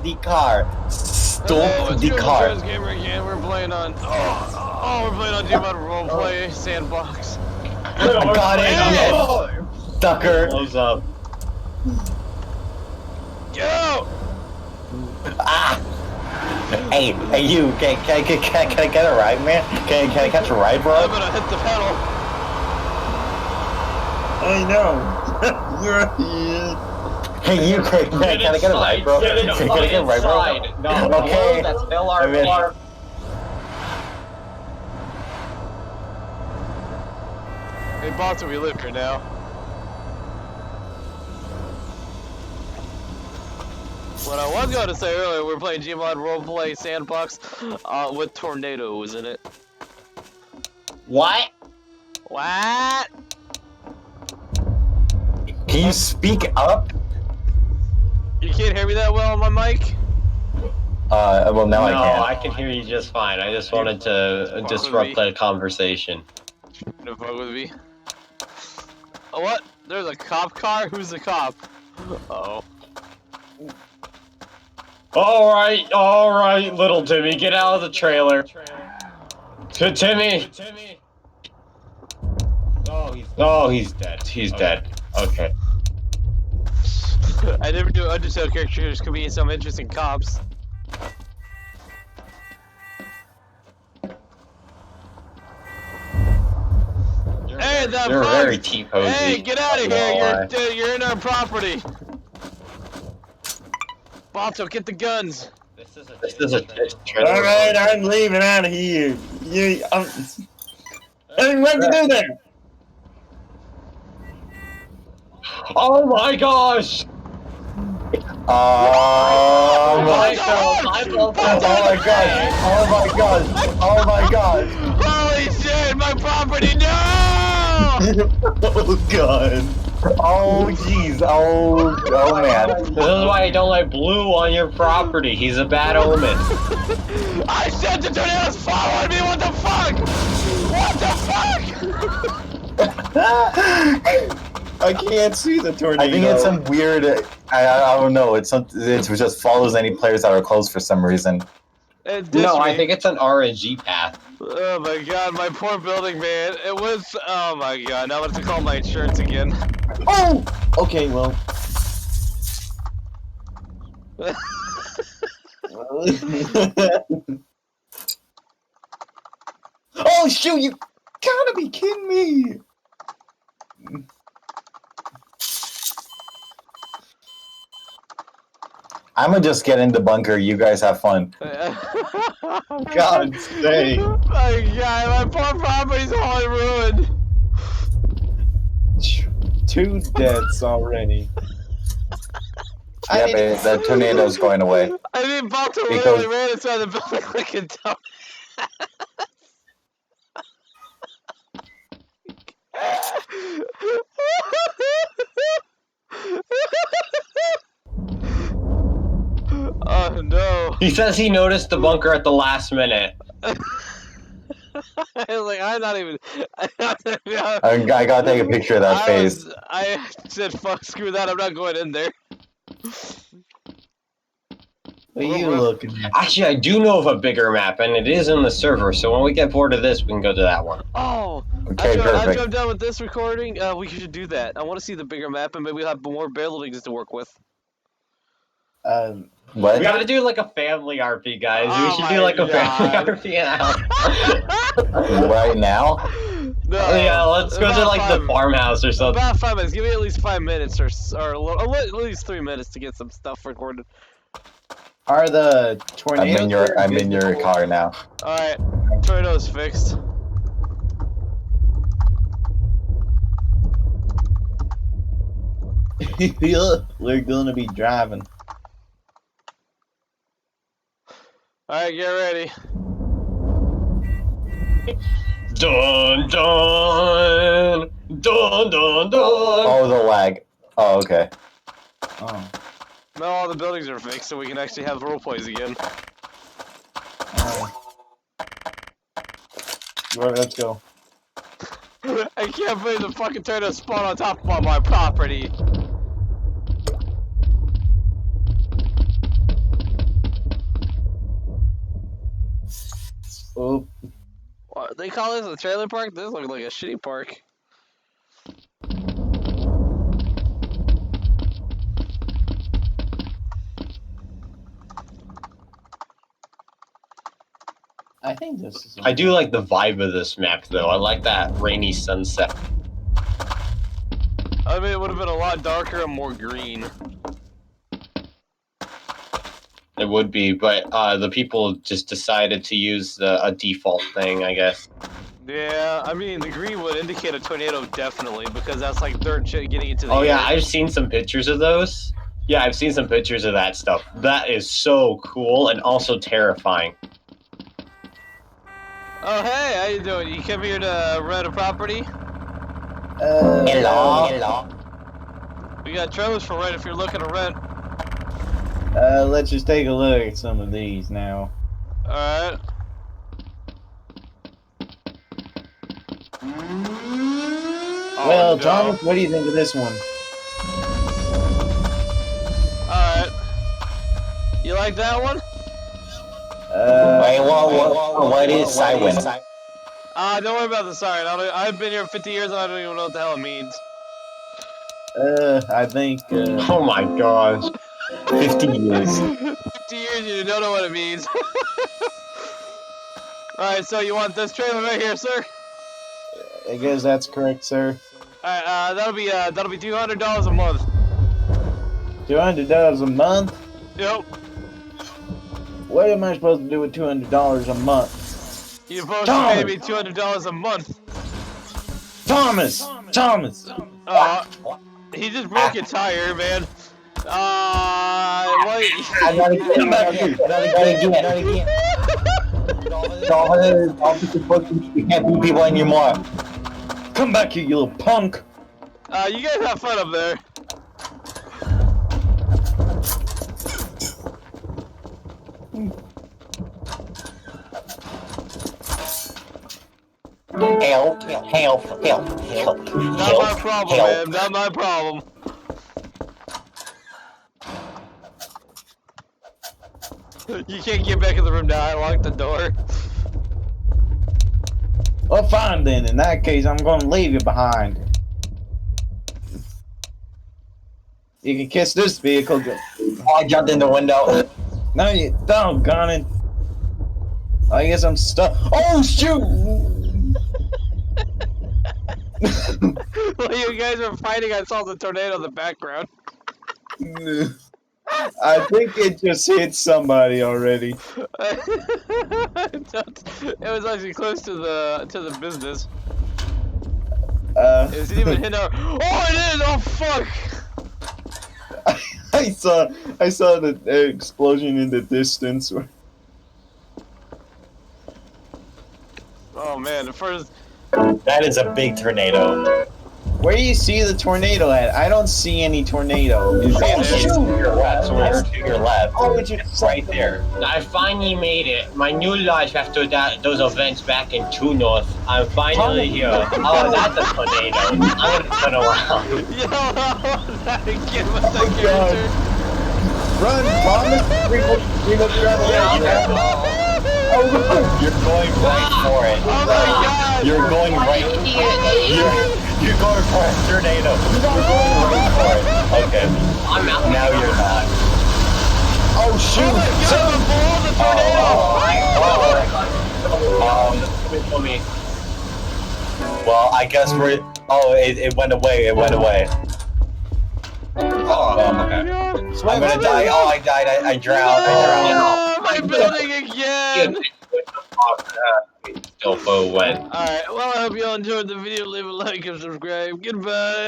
the car. Stop the car. Gamer again. We're playing on. We're playing on GMOD Roleplay Sandbox. I got it. Yes. Sucker. Close up. Go! Ah. Hey, you. Can I get a ride, man? Can I catch a ride, bro? I'm gonna hit the pedal. I know. Hey, you, can I get a ride, bro? Can I get a ride, bro? No, okay. That's still our car. Hey, Boston, we live here now. What I was going to say earlier, we're playing GMOD Roleplay Sandbox with tornadoes in it. What? What? Can you speak up? You can't hear me that well on my mic? Well, now I can. No, I can hear you just fine. I just wanted to disrupt the conversation. No fuck with me. Oh, what? There's a cop car? Who's the cop? Uh-oh. Alright, little Timmy, get out of the trailer. Good Timmy. Oh, he's dead. He's dead. Okay. I never do Undertale characters could be some interesting cops. Hey, that You're bug! very T-posy. Hey, get out of here! You're in our property. Balto, get the guns. This is a trailer. Alright, I'm leaving out of here. What you do there? Oh my gosh! Oh my God! Oh my god! Holy shit, my property, no! Oh god! Oh jeez! Oh man! This is why you don't let Blue on your property. He's a bad omen. I said the tornado's following me. What the fuck? What the fuck? I can't see the tornado. I think it's some weird. I don't know. It just follows any players that are close for some reason. No, I think it's an RNG path. Oh my god, my poor building, man. It was. Oh my god. Now I have to call my insurance again. Oh! Okay, well. Oh shoot! You gotta be kidding me! I'm gonna just get in the bunker. You guys have fun. God's sake! My god, my poor property's all ruined. 2 deaths already. Yeah, but the tornado's going away. I mean, Balto Because- literally ran inside the building like a dumb. Oh no. He says he noticed the bunker at the last minute. I was like, I'm not even. I gotta take a picture of that face. I said, fuck, screw that, I'm not going in there. What are you looking at? Actually, I do know of a bigger map, and it is in the server, so when we get bored of this, we can go to that one. Oh! Okay, after perfect. I'm done with this recording, we should do that. I want to see the bigger map, and maybe we'll have more buildings to work with. What? We gotta do like a family RP, guys. Oh We should do like a family God. RP now. Right now? No, Yeah, let's go to about like the farmhouse or something. About 5 minutes. Give me at least 5 minutes, or at least 3 minutes to get some stuff recorded. Are the tornadoes? I'm in your car now. Alright, tornado's fixed. We're gonna be driving. Alright, get ready. Dun dun dun dun dun. Oh, the lag. Oh, okay. Oh. Now all the buildings are fixed, so we can actually have roleplays again. Well, let's go. I can't believe the fucking tornado spawned on top of my property. They call this a trailer park? This looks like a shitty park. I think this is. I do like the vibe of this map, though. I like that rainy sunset. I mean, it would have been a lot darker and more green. It would be, but the people just decided to use a default thing, I guess. Yeah, I mean, the green would indicate a tornado definitely, because that's like dirt and shit getting into the Oh yeah, air. I've seen some pictures of those. Yeah, I've seen some pictures of that stuff. That is so cool and also terrifying. Oh, hey, how you doing? You came here to rent a property? Hello. We got trailers for rent if you're looking to rent. Let's just take a look at some of these now. Alright. Well, Oh, no. Thomas, what do you think of this one? Alright. You like that one? Wait, what is siren? Don't worry about the siren. I've been here 50 years and I don't even know what the hell it means. I think, Oh my gosh. 50 years. 50 years you don't know what it means. Alright, so you want this trailer right here, sir? I guess that's correct, sir. Alright, that'll be $200 a month. $200 a month? Yep. What am I supposed to do with $200 a month? You're supposed to pay me $200 a month. Thomas! Thomas! He just broke your tire, man. What? Not again. You can't beat people anymore. Come back here, you little punk! You guys have fun up there. Help. Not my problem, man. Not my problem. You can't get back in the room now. I locked the door. Well, fine then. In that case, I'm gonna leave you behind. You can kiss this vehicle. I jumped in the window. No, you doggone it. I guess I'm stuck. Oh, shoot! While you guys were fighting, I saw the tornado in the background. I think it just hit somebody already. It was actually close to the business. Is it even hit our? Oh, it is! Oh, fuck! I saw the explosion in the distance. Oh man, the first. That is a big tornado. Where do you see the tornado at? I don't see any tornado. You see Oh, it? shoot! To your left. Oh, it's just Right there. I finally made it. My new life after those events back in True North. I'm finally here. Oh, that's a tornado. I'm gonna turn around. Yo, that again was that Oh, God. character. Run, Thomas! We must run away. Oh, You're going right for it. Oh my god! You're going right. You're going for a tornado. You're going right for it. Okay. I'm out. Now you're not. oh shoot! Oh my god, I'm below the tornado! For me. Well, I guess we're. Oh, it went away. It went away. Oh, okay. I'm gonna die. Oh, I died. I drowned. Oh, my building again! Still went. Alright, well, I hope you all enjoyed the video. Leave a like and subscribe. Goodbye.